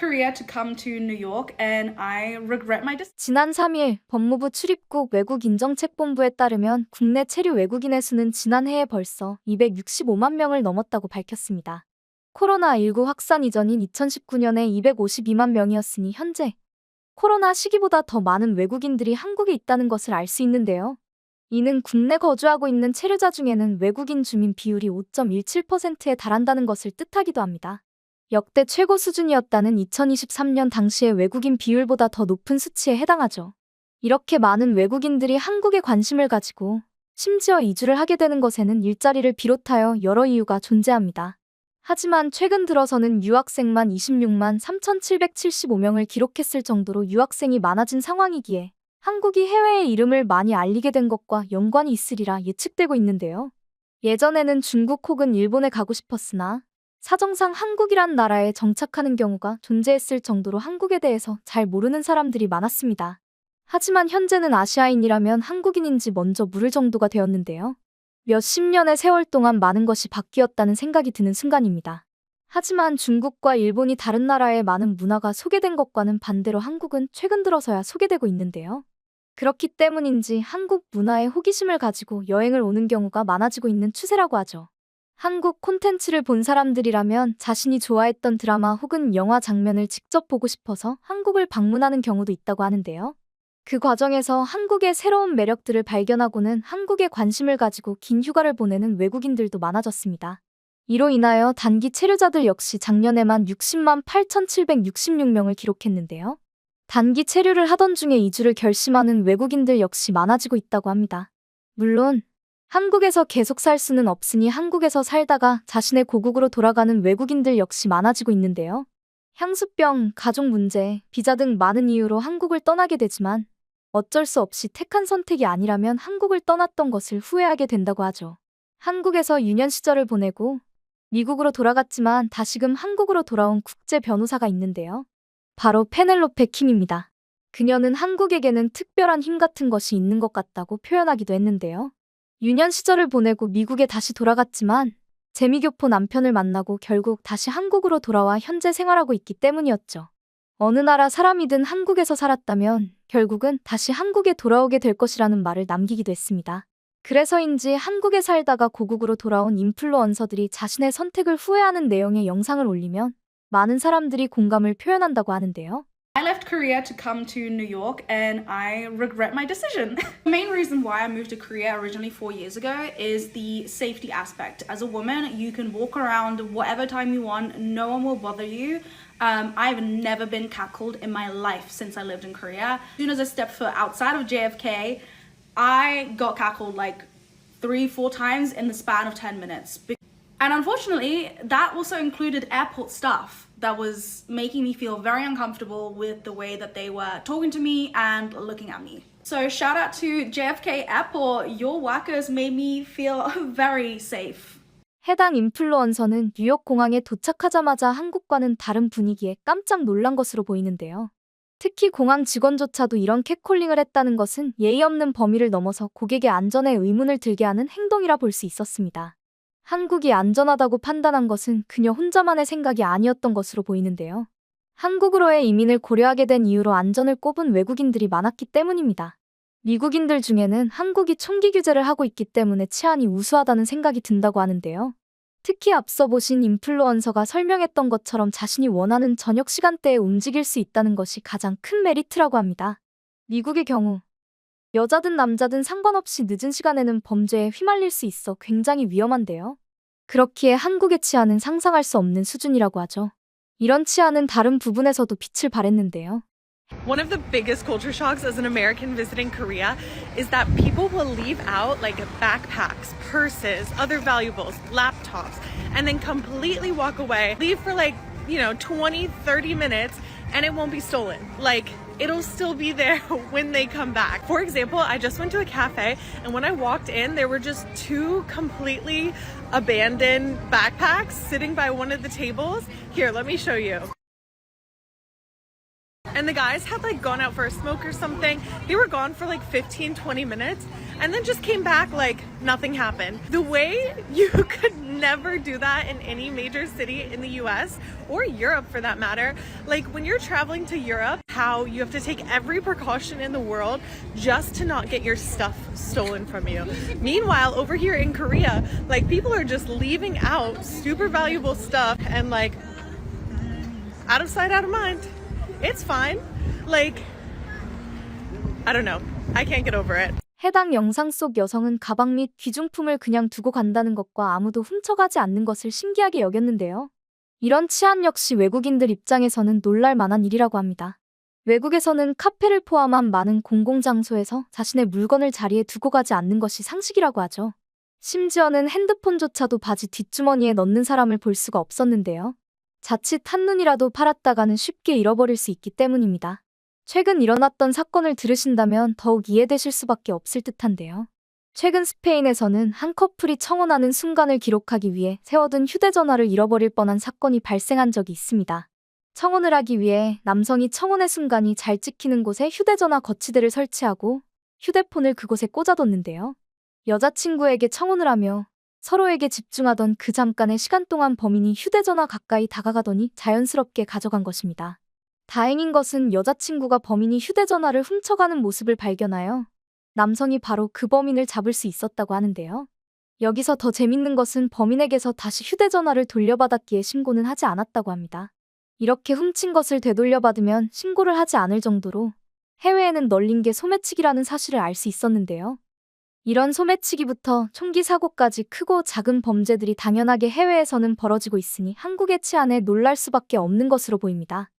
Korea to come to New York and I regret my decision. 지난 3일 법무부 출입국 외국인정책본부에 따르면 국내 체류 외국인의 수는 지난해에 벌써 265만 명을 넘었다고 밝혔습니다. 코로나19 확산 이전인 2019년에 252만 명이었으니 현재 코로나 시기보다 더 많은 외국인들이 한국에 있다는 것을 알 수 있는데요. 이는 국내 거주하고 있는 체류자 중에는 외국인 주민 비율이 5.17%에 달한다는 것을 뜻하기도 합니다. 역대 최고 수준이었다는 2023년 당시의 외국인 비율보다 더 높은 수치에 해당하죠. 이렇게 많은 외국인들이 한국에 관심을 가지고 심지어 이주를 하게 되는 것에는 일자리를 비롯하여 여러 이유가 존재합니다. 하지만 최근 들어서는 유학생만 26만 3,775명을 기록했을 정도로 유학생이 많아진 상황이기에 한국이 해외의 이름을 많이 알리게 된 것과 연관이 있으리라 예측되고 있는데요. 예전에는 중국 혹은 일본에 가고 싶었으나 사정상 한국이란 나라에 정착하는 경우가 존재했을 정도로 한국에 대해서 잘 모르는 사람들이 많았습니다. 하지만 현재는 아시아인이라면 한국인인지 먼저 물을 정도가 되었는데요. 몇십 년의 세월 동안 많은 것이 바뀌었다는 생각이 드는 순간입니다. 하지만 중국과 일본이 다른 나라의 많은 문화가 소개된 것과는 반대로 한국은 최근 들어서야 소개되고 있는데요. 그렇기 때문인지 한국 문화에 호기심을 가지고 여행을 오는 경우가 많아지고 있는 추세라고 하죠. 한국 콘텐츠를 본 사람들이라면 자신이 좋아했던 드라마 혹은 영화 장면을 직접 보고 싶어서 한국을 방문하는 경우도 있다고 하는데요. 그 과정에서 한국의 새로운 매력들을 발견하고는 한국에 관심을 가지고 긴 휴가를 보내는 외국인들도 많아졌습니다. 이로 인하여 단기 체류자들 역시 작년에만 60만 8,766명을 기록했는데요. 단기 체류를 하던 중에 이주를 결심하는 외국인들 역시 많아지고 있다고 합니다. 물론 한국에서 계속 살 수는 없으니 한국에서 살다가 자신의 고국으로 돌아가는 외국인들 역시 많아지고 있는데요. 향수병, 가족 문제, 비자 등 많은 이유로 한국을 떠나게 되지만 어쩔 수 없이 택한 선택이 아니라면 한국을 떠났던 것을 후회하게 된다고 하죠. 한국에서 유년 시절을 보내고 미국으로 돌아갔지만 다시금 한국으로 돌아온 국제 변호사가 있는데요. 바로 페넬로페 킴입니다. 그녀는 한국에게는 특별한 힘 같은 것이 있는 것 같다고 표현하기도 했는데요. 유년 시절을 보내고 미국에 다시 돌아갔지만 재미교포 남편을 만나고 결국 다시 한국으로 돌아와 현재 생활하고 있기 때문이었죠. 어느 나라 사람이든 한국에서 살았다면 결국은 다시 한국에 돌아오게 될 것이라는 말을 남기기도 했습니다. 그래서인지 한국에 살다가 고국으로 돌아온 인플루언서들이 자신의 선택을 후회하는 내용의 영상을 올리면 많은 사람들이 공감을 표현한다고 하는데요. I left Korea to come to New York and I regret my decision. The main reason why I moved to Korea originally 4 years ago is the safety aspect. As a woman, you can walk around whatever time you want, no one will bother you. I've never been catcalled in my life since I lived in Korea. As soon as I stepped foot outside of JFK, I got catcalled like 3-4 times in the span of 10 minutes. And unfortunately, that also included airport staff that was making me feel very uncomfortable with the way that they were talking to me and looking at me. So shout out to JFK Airport. Your workers made me feel very safe. 해당 인플루언서는 뉴욕 공항에 도착하자마자 한국과는 다른 분위기에 깜짝 놀란 것으로 보이는데요. 특히 공항 직원조차도 이런 캣콜링을 했다는 것은 예의 없는 범위를 넘어서 고객의 안전에 의문을 들게 하는 행동이라 볼 수 있었습니다. 한국이 안전하다고 판단한 것은 그녀 혼자만의 생각이 아니었던 것으로 보이는데요. 한국으로의 이민을 고려하게 된 이유로 안전을 꼽은 외국인들이 많았기 때문입니다. 미국인들 중에는 한국이 총기 규제를 하고 있기 때문에 치안이 우수하다는 생각이 든다고 하는데요. 특히 앞서 보신 인플루언서가 설명했던 것처럼 자신이 원하는 저녁 시간대에 움직일 수 있다는 것이 가장 큰 메리트라고 합니다. 미국의 경우 여자든 남자든 상관없이 늦은 시간에는 범죄에 휘말릴 수 있어 굉장히 위험한데요. 그렇기에 한국의 치안은 상상할 수 없는 수준이라고 하죠. 이런 치안은 다른 부분에서도 빛을 발했는데요. One of the biggest culture shocks as an American visiting Korea is that people will leave out like backpacks, purses, other valuables, laptops, and then completely walk away, leave for 20, 30 minutes, and it won't be stolen. It'll still be there when they come back. For example, I just went to a cafe, and when I walked in, there were just 2 completely abandoned backpacks sitting by one of the tables. Here, let me show you. And the guys had like gone out for a smoke or something. They were gone for like 15, 20 minutes and then just came back like nothing happened. The way you could never do that in any major city in the US or Europe for that matter. Like when you're traveling to Europe, how you have to take every precaution in the world just to not get your stuff stolen from you. Meanwhile, over here in Korea, like people are just leaving out super valuable stuff and like out of sight, out of mind. It's fine. Like, I don't know. I can't get over it. 해당 영상 속 여성은 가방 및 귀중품을 그냥 두고 간다는 것과 아무도 훔쳐가지 않는 것을 신기하게 여겼는데요. 이런 치안 역시 외국인들 입장에서는 놀랄 만한 일이라고 합니다. 외국에서는 카페를 포함한 많은 공공장소에서 자신의 물건을 자리에 두고 가지 않는 것이 상식이라고 하죠. 심지어는 핸드폰조차도 바지 뒷주머니에 넣는 사람을 볼 수가 없었는데요. 자칫 한눈이라도 팔았다가는 쉽게 잃어버릴 수 있기 때문입니다. 최근 일어났던 사건을 들으신다면 더욱 이해되실 수밖에 없을 듯한데요. 최근 스페인에서는 한 커플이 청혼하는 순간을 기록하기 위해 세워둔 휴대전화를 잃어버릴 뻔한 사건이 발생한 적이 있습니다. 청혼을 하기 위해 남성이 청혼의 순간이 잘 찍히는 곳에 휴대전화 거치대를 설치하고 휴대폰을 그곳에 꽂아뒀는데요. 여자친구에게 청혼을 하며 서로에게 집중하던 그 잠깐의 시간 동안 범인이 휴대전화 가까이 다가가더니 자연스럽게 가져간 것입니다. 다행인 것은 여자친구가 범인이 휴대전화를 훔쳐가는 모습을 발견하여 남성이 바로 그 범인을 잡을 수 있었다고 하는데요. 여기서 더 재밌는 것은 범인에게서 다시 휴대전화를 돌려받았기에 신고는 하지 않았다고 합니다. 이렇게 훔친 것을 되돌려받으면 신고를 하지 않을 정도로 해외에는 널린 게 소매치기라는 사실을 알 수 있었는데요. 이런 소매치기부터 총기 사고까지 크고 작은 범죄들이 당연하게 해외에서는 벌어지고 있으니 한국의 치안에 놀랄 수밖에 없는 것으로 보입니다.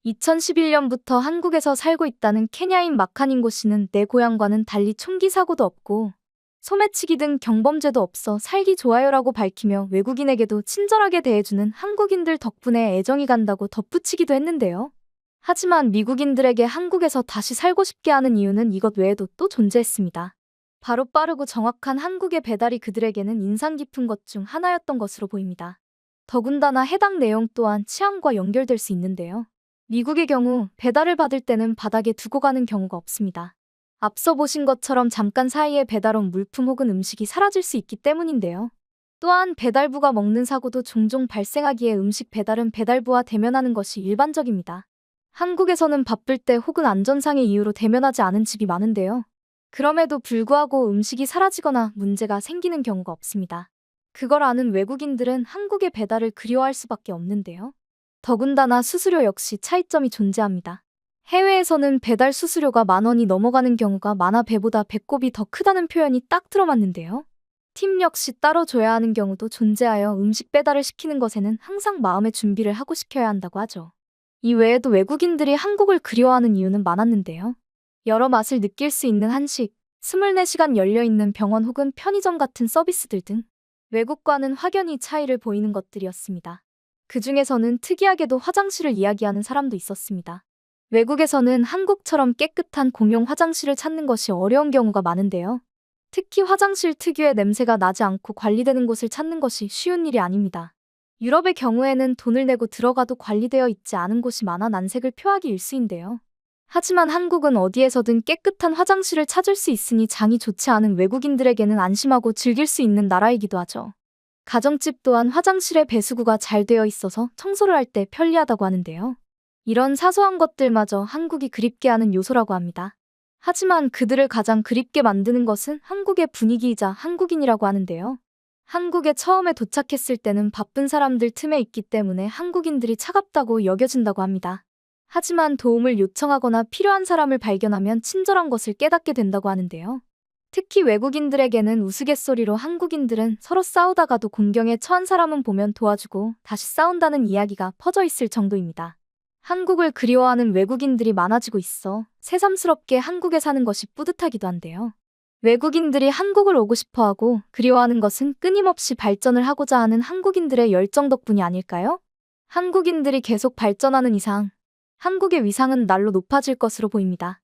2011년부터 한국에서 살고 있다는 케냐인 마카닝고 씨는 내 고향과는 달리 총기 사고도 없고 소매치기 등 경범죄도 없어 살기 좋아요라고 밝히며 외국인에게도 친절하게 대해주는 한국인들 덕분에 애정이 간다고 덧붙이기도 했는데요. 하지만 미국인들에게 한국에서 다시 살고 싶게 하는 이유는 이것 외에도 또 존재했습니다. 바로 빠르고 정확한 한국의 배달이 그들에게는 인상 깊은 것 중 하나였던 것으로 보입니다. 더군다나 해당 내용 또한 치안과 연결될 수 있는데요. 미국의 경우 배달을 받을 때는 바닥에 두고 가는 경우가 없습니다. 앞서 보신 것처럼 잠깐 사이에 배달 온 물품 혹은 음식이 사라질 수 있기 때문인데요. 또한 배달부가 먹는 사고도 종종 발생하기에 음식 배달은 배달부와 대면하는 것이 일반적입니다. 한국에서는 바쁠 때 혹은 안전상의 이유로 대면하지 않은 집이 많은데요. 그럼에도 불구하고 음식이 사라지거나 문제가 생기는 경우가 없습니다. 그걸 아는 외국인들은 한국의 배달을 그리워할 수밖에 없는데요. 더군다나 수수료 역시 차이점이 존재합니다. 해외에서는 배달 수수료가 10,000원이 넘어가는 경우가 많아 배보다 배꼽이 더 크다는 표현이 딱 들어맞는데요. 팁 역시 따로 줘야 하는 경우도 존재하여 음식 배달을 시키는 것에는 항상 마음의 준비를 하고 시켜야 한다고 하죠. 이 외에도 외국인들이 한국을 그리워하는 이유는 많았는데요. 여러 맛을 느낄 수 있는 한식, 24시간 열려있는 병원 혹은 편의점 같은 서비스들 등 외국과는 확연히 차이를 보이는 것들이었습니다. 그 중에서는 특이하게도 화장실을 이야기하는 사람도 있었습니다. 외국에서는 한국처럼 깨끗한 공용 화장실을 찾는 것이 어려운 경우가 많은데요. 특히 화장실 특유의 냄새가 나지 않고 관리되는 곳을 찾는 것이 쉬운 일이 아닙니다. 유럽의 경우에는 돈을 내고 들어가도 관리되어 있지 않은 곳이 많아 난색을 표하기 일쑤인데요. 하지만 한국은 어디에서든 깨끗한 화장실을 찾을 수 있으니 장이 좋지 않은 외국인들에게는 안심하고 즐길 수 있는 나라이기도 하죠. 가정집 또한 화장실에 배수구가 잘 되어 있어서 청소를 할 때 편리하다고 하는데요. 이런 사소한 것들마저 한국이 그립게 하는 요소라고 합니다. 하지만 그들을 가장 그립게 만드는 것은 한국의 분위기이자 한국인이라고 하는데요. 한국에 처음에 도착했을 때는 바쁜 사람들 틈에 있기 때문에 한국인들이 차갑다고 여겨진다고 합니다. 하지만 도움을 요청하거나 필요한 사람을 발견하면 친절한 것을 깨닫게 된다고 하는데요. 특히 외국인들에게는 우스갯소리로 한국인들은 서로 싸우다가도 공경에 처한 사람은 보면 도와주고 다시 싸운다는 이야기가 퍼져 있을 정도입니다. 한국을 그리워하는 외국인들이 많아지고 있어 새삼스럽게 한국에 사는 것이 뿌듯하기도 한데요. 외국인들이 한국을 오고 싶어하고 그리워하는 것은 끊임없이 발전을 하고자 하는 한국인들의 열정 덕분이 아닐까요? 한국인들이 계속 발전하는 이상 한국의 위상은 날로 높아질 것으로 보입니다.